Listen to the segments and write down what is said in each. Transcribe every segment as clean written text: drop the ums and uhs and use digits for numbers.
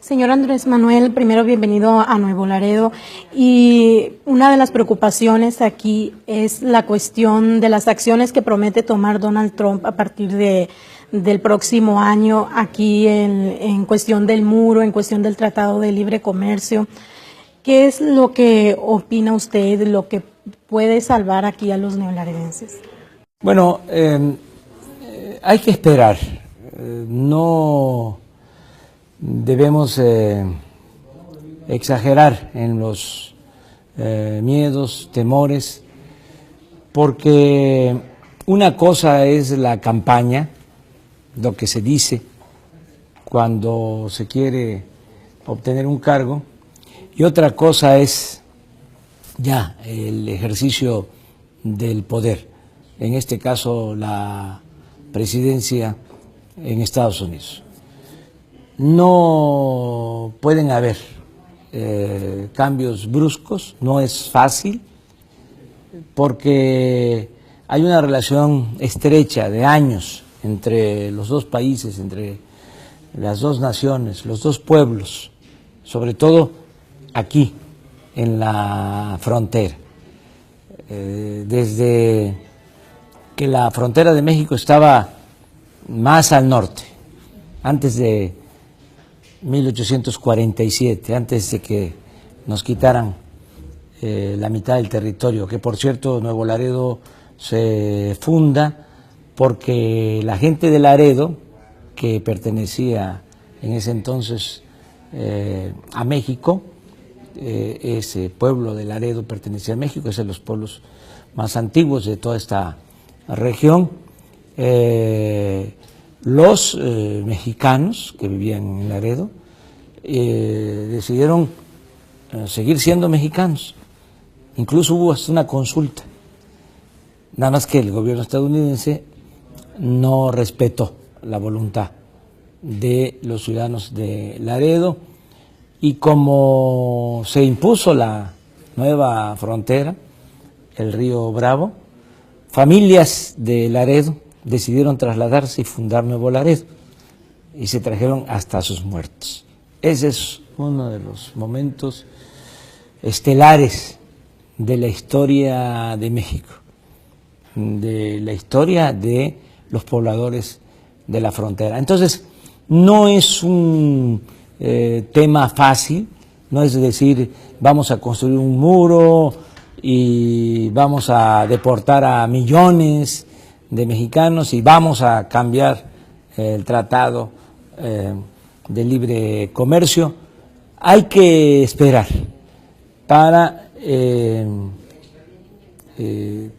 Señor Andrés Manuel, primero bienvenido a Nuevo Laredo. Y una de las preocupaciones aquí es la cuestión de las acciones que promete tomar Donald Trump a partir del próximo año aquí en cuestión del muro, en cuestión del Tratado de Libre Comercio. ¿Qué es lo que opina usted, lo que puede salvar aquí a los neolaredenses? Bueno, hay que esperar. No debemos exagerar en los miedos, temores, porque una cosa es la campaña, lo que se dice cuando se quiere obtener un cargo, y otra cosa es ya el ejercicio del poder, en este caso la presidencia en Estados Unidos. No pueden haber cambios bruscos, no es fácil, porque hay una relación estrecha de años entre los dos países, entre las dos naciones, los dos pueblos, sobre todo aquí en la frontera. Desde que la frontera de México estaba más al norte, antes de 1847, antes de que nos quitaran la mitad del territorio, que por cierto Nuevo Laredo se funda porque la gente de Laredo, que pertenecía en ese entonces a México, ese pueblo de Laredo pertenecía a México, es de los pueblos más antiguos de toda esta región. Los mexicanos que vivían en Laredo decidieron seguir siendo mexicanos. Incluso hubo hasta una consulta, nada más que el gobierno estadounidense no respetó la voluntad de los ciudadanos de Laredo, y como se impuso la nueva frontera, el río Bravo, familias de Laredo decidieron trasladarse y fundar Nuevo Laredo, y se trajeron hasta sus muertos. Ese es uno de los momentos estelares de la historia de México, de la historia de los pobladores de la frontera. Entonces, no es un tema fácil, no es decir, vamos a construir un muro y vamos a deportar a millones de mexicanos y vamos a cambiar el tratado de libre comercio. Hay que esperar para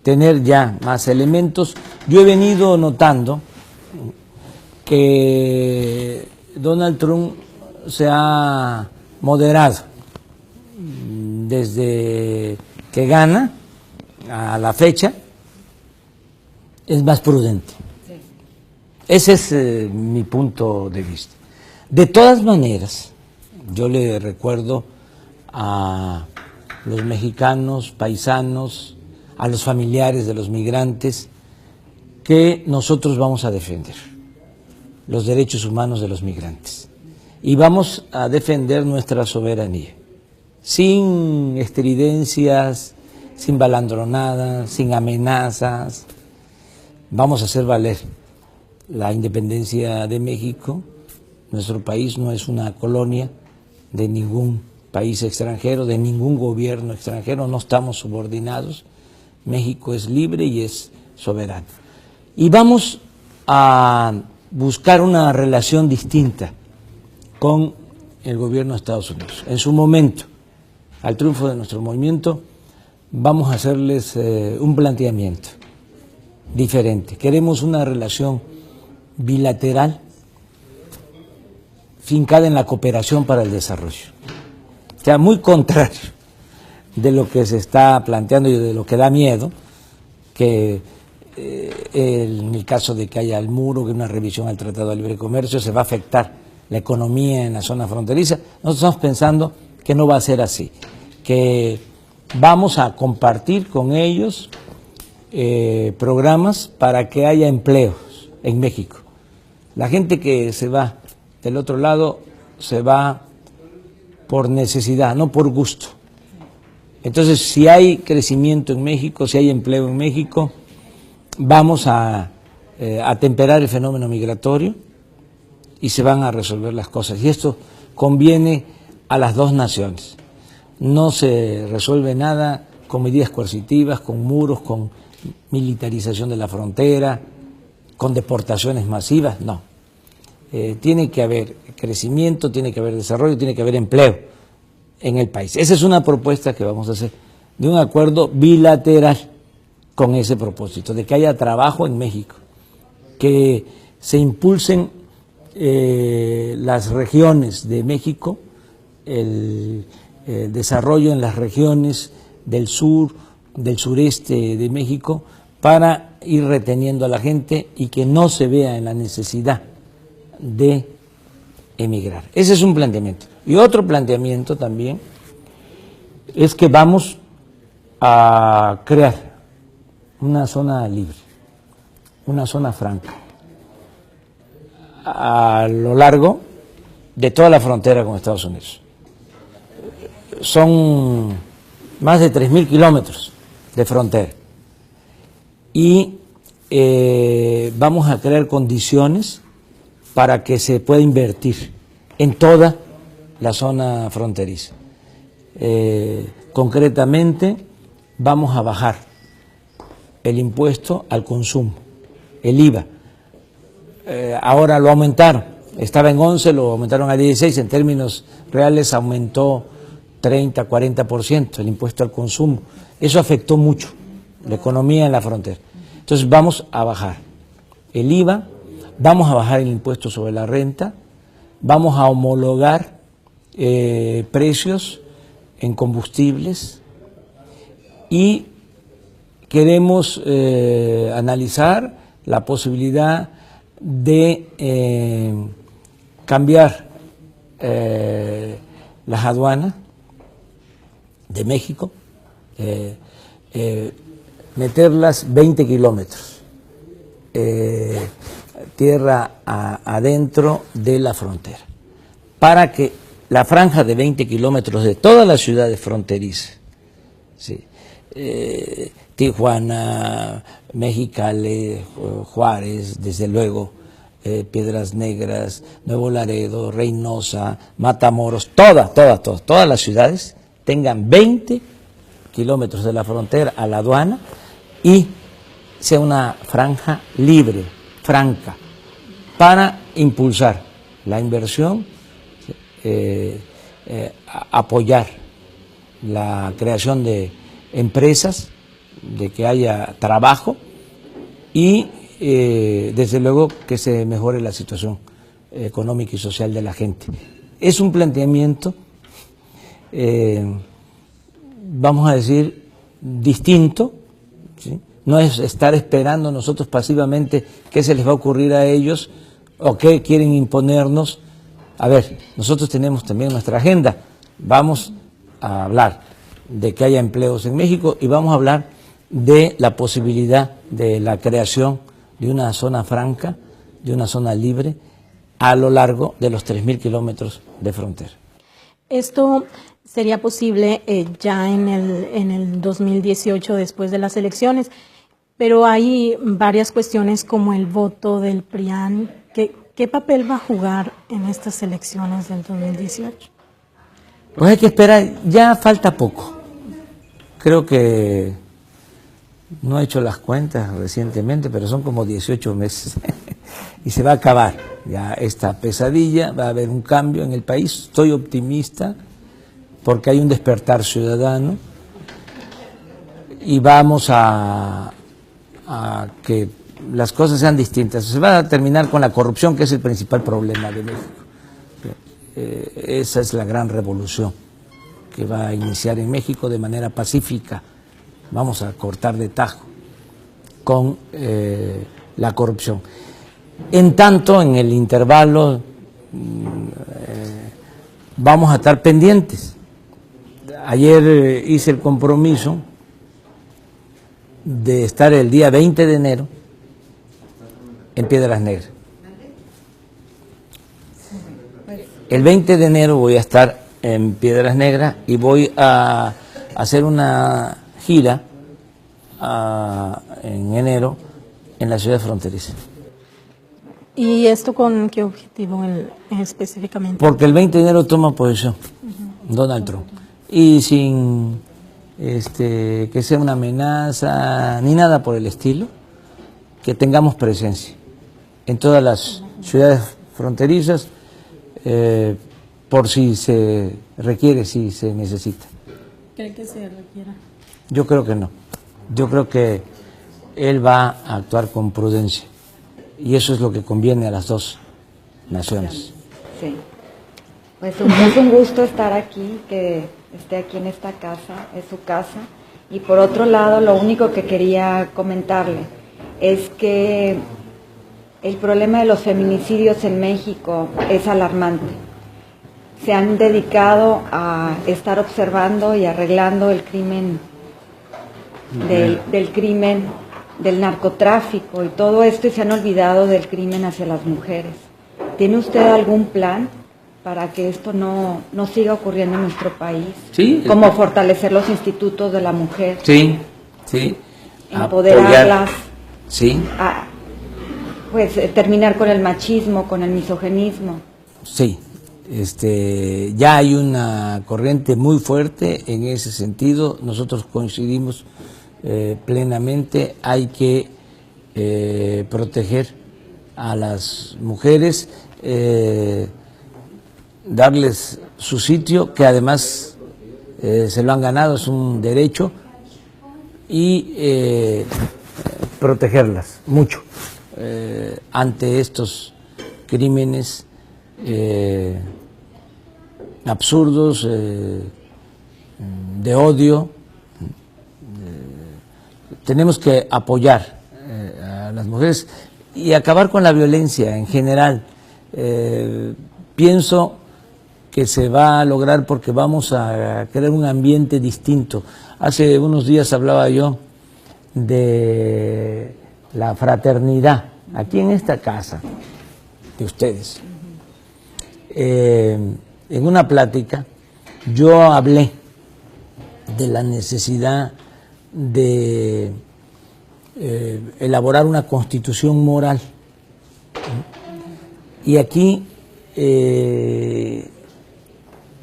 tener ya más elementos. Yo he venido notando que Donald Trump se ha moderado desde que gana a la fecha, es más prudente. Sí. Ese es mi punto de vista. De todas maneras, yo le recuerdo a los mexicanos, paisanos, a los familiares de los migrantes, que nosotros vamos a defender los derechos humanos de los migrantes y vamos a defender nuestra soberanía, sin estridencias, sin balandronadas, sin amenazas. Vamos a hacer valer la independencia de México. Nuestro país no es una colonia de ningún país extranjero, de ningún gobierno extranjero, no estamos subordinados. México es libre y es soberano. Y vamos a buscar una relación distinta con el gobierno de Estados Unidos. En su momento, al triunfo de nuestro movimiento, vamos a hacerles un planteamiento diferente. Queremos una relación bilateral fincada en la cooperación para el desarrollo. O sea, muy contrario de lo que se está planteando y de lo que da miedo, que en el caso de que haya el muro, que una revisión al Tratado de Libre Comercio, se va a afectar la economía en la zona fronteriza. Nosotros estamos pensando que no va a ser así, que vamos a compartir con ellos programas para que haya empleos en México. La gente que se va del otro lado se va por necesidad, no por gusto. Entonces, si hay crecimiento en México, si hay empleo en México, vamos a atemperar el fenómeno migratorio y se van a resolver las cosas. Y esto conviene a las dos naciones. No se resuelve nada con medidas coercitivas, con muros, con militarización de la frontera, con deportaciones masivas, no. Tiene que haber crecimiento, tiene que haber desarrollo, tiene que haber empleo en el país. Esa es una propuesta que vamos a hacer, de un acuerdo bilateral con ese propósito, de que haya trabajo en México, que se impulsen las regiones de México, el desarrollo en las regiones del sur, del sureste de México, para ir reteniendo a la gente y que no se vea en la necesidad de emigrar. Ese es un planteamiento. Y otro planteamiento también es que vamos a crear una zona libre, una zona franca, a lo largo de toda la frontera con Estados Unidos. Son más de 3.000 kilómetros de frontera. Y vamos a crear condiciones para que se pueda invertir en toda la zona fronteriza. Concretamente, vamos a bajar el impuesto al consumo, el IVA. Ahora lo aumentaron, estaba en 11, lo aumentaron a 16, en términos reales aumentó 30, 40% el impuesto al consumo. Eso afectó mucho la economía en la frontera. Entonces vamos a bajar el IVA, vamos a bajar el impuesto sobre la renta, vamos a homologar precios en combustibles y queremos analizar la posibilidad de cambiar las aduanas de México, meterlas 20 kilómetros tierra adentro de la frontera, para que la franja de 20 kilómetros de todas las ciudades fronterizas, ¿sí? Tijuana, Mexicali, Juárez, desde luego, Piedras Negras, Nuevo Laredo, Reynosa, Matamoros, todas las ciudades tengan 20 kilómetros de la frontera a la aduana y sea una franja libre, franca, para impulsar la inversión, apoyar la creación de empresas, de que haya trabajo y desde luego que se mejore la situación económica y social de la gente. Es un planteamiento, vamos a decir, distinto, ¿sí? No es estar esperando nosotros pasivamente qué se les va a ocurrir a ellos o qué quieren imponernos. A ver, nosotros tenemos también nuestra agenda, vamos a hablar de que haya empleos en México y vamos a hablar de la posibilidad de la creación de una zona franca, de una zona libre a lo largo de los 3.000 kilómetros de frontera. Esto sería posible ya en el 2018, después de las elecciones, pero hay varias cuestiones como el voto del PRIAN. ¿Qué papel va a jugar en estas elecciones del 2018? Pues hay que esperar, ya falta poco. Creo que no he hecho las cuentas recientemente, pero son como 18 meses y se va a acabar ya esta pesadilla, va a haber un cambio en el país. Estoy optimista porque hay un despertar ciudadano y vamos a que las cosas sean distintas. Se va a terminar con la corrupción, que es el principal problema de México. Esa es la gran revolución que va a iniciar en México de manera pacífica. Vamos a cortar de tajo con la corrupción. En tanto, en el intervalo, vamos a estar pendientes. Ayer hice el compromiso de estar el día 20 de enero en Piedras Negras. El 20 de enero voy a estar en Piedras Negras y voy a hacer una gira en enero en la ciudad fronteriza. ¿Y esto con qué objetivo específicamente? Porque el 20 de enero toma posesión Donald Trump. Y sin que sea una amenaza ni nada por el estilo, que tengamos presencia en todas las ciudades fronterizas, por si se requiere, si se necesita. ¿Cree que se requiera? Yo creo que no. Yo creo que él va a actuar con prudencia. Y eso es lo que conviene a las dos naciones. Sí. Pues es un gusto estar aquí, que esté aquí en esta casa, es su casa. Y por otro lado, lo único que quería comentarle es que el problema de los feminicidios en México es alarmante. Se han dedicado a estar observando y arreglando el crimen del crimen, del narcotráfico y todo esto, y se han olvidado del crimen hacia las mujeres. ¿Tiene usted algún plan para que esto no siga ocurriendo en nuestro país? Sí. ¿Cómo fortalecer los institutos de la mujer? Sí, sí. Empoderarlas. Sí. Pues terminar con el machismo, con el misoginismo. Sí. Ya hay una corriente muy fuerte en ese sentido. Nosotros coincidimos plenamente. Hay que proteger a las mujeres, darles su sitio, que además se lo han ganado, es un derecho, y protegerlas mucho ante estos crímenes absurdos, de odio. Tenemos que apoyar a las mujeres y acabar con la violencia en general. Pienso que se va a lograr porque vamos a crear un ambiente distinto. Hace unos días hablaba yo de la fraternidad aquí en esta casa de ustedes. En una plática yo hablé de la necesidad de elaborar una constitución moral. Y aquí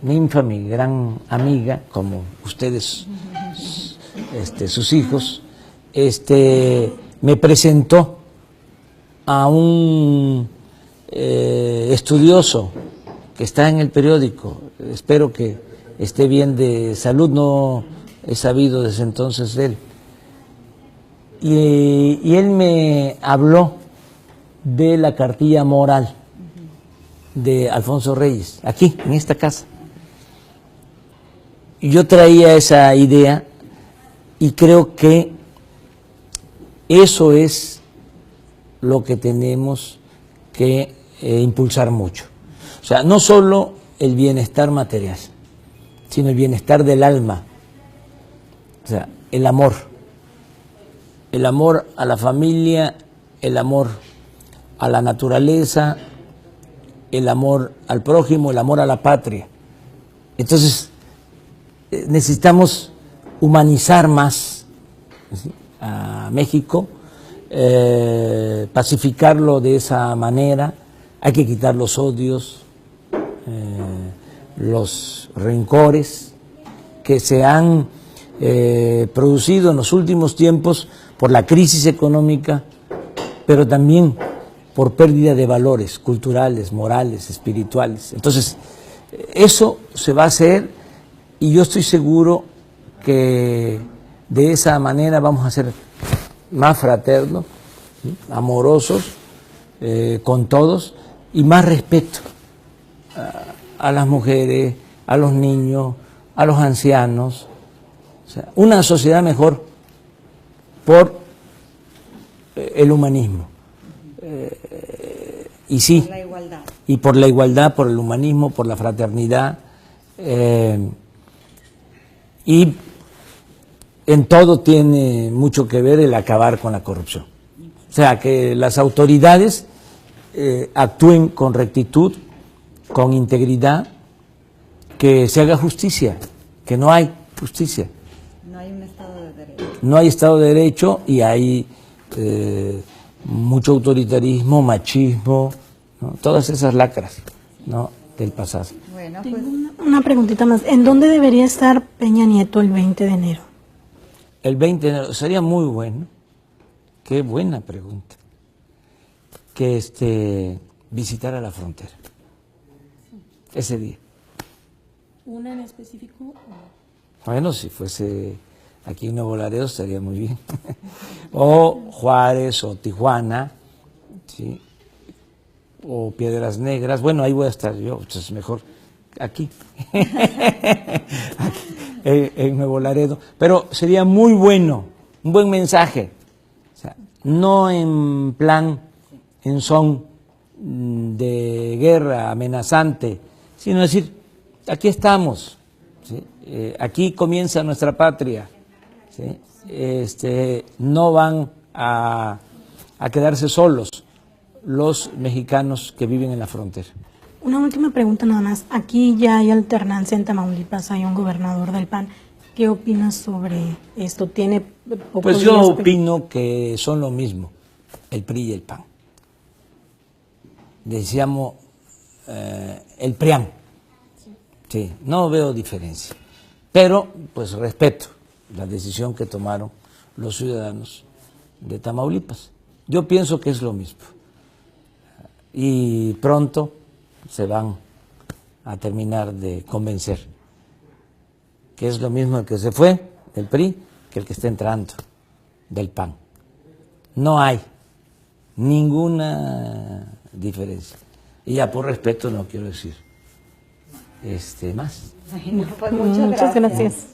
Ninfa, mi gran amiga, como ustedes, sus hijos, me presentó a un estudioso que está en el periódico, espero que esté bien de salud, no he sabido desde entonces de él. Y él me habló de la cartilla moral de Alfonso Reyes, aquí, en esta casa. Y yo traía esa idea y creo que eso es lo que tenemos que impulsar mucho. O sea, no solo el bienestar material, sino el bienestar del alma. O sea, el amor a la familia, el amor a la naturaleza, el amor al prójimo, el amor a la patria. Entonces, necesitamos humanizar más a México, pacificarlo de esa manera. Hay que quitar los odios, los rencores que se han producido en los últimos tiempos por la crisis económica, pero también por pérdida de valores culturales, morales, espirituales. Entonces, eso se va a hacer y yo estoy seguro que de esa manera vamos a ser más fraternos, ¿sí?, amorosos con todos y más respeto a las mujeres, a los niños, a los ancianos. O sea, una sociedad mejor por el humanismo. Y sí, Por la igualdad. Y por la igualdad, por el humanismo, por la fraternidad. Y en todo tiene mucho que ver el acabar con la corrupción. O sea, que las autoridades actúen con rectitud, con integridad, que se haga justicia, que no hay justicia. No hay un Estado de Derecho. No hay Estado de Derecho y hay mucho autoritarismo, machismo, ¿no? Todas esas lacras, ¿no?, del pasado. Bueno, Tengo pues una preguntita más. ¿En dónde debería estar Peña Nieto el 20 de enero? El 20 de enero sería muy bueno, qué buena pregunta, que visitara la frontera ese día. ¿Una en específico? Bueno, si fuese aquí en Nuevo Laredo estaría muy bien. O Juárez o Tijuana, ¿sí?, o Piedras Negras. Bueno, ahí voy a estar yo, entonces mejor aquí, aquí en Nuevo Laredo. Pero sería muy bueno, un buen mensaje. O sea, no en plan, en son de guerra amenazante, sino decir, aquí estamos, ¿sí? Aquí comienza nuestra patria, ¿sí? No van a quedarse solos los mexicanos que viven en la frontera. Una última pregunta nada más. Aquí ya hay alternancia en Tamaulipas, hay un gobernador del PAN. ¿Qué opinas sobre esto? ¿Tiene pocos Pues yo días, opino que son lo mismo, el PRI y el PAN. Decíamos el PRIAN. Sí, no veo diferencia. Pero, pues respeto la decisión que tomaron los ciudadanos de Tamaulipas. Yo pienso que es lo mismo. Y pronto se van a terminar de convencer que es lo mismo el que se fue del PRI que el que está entrando del PAN. No hay ninguna diferencia. Y ya por respeto no quiero decir más. bueno, pues muchas gracias. Muchas gracias.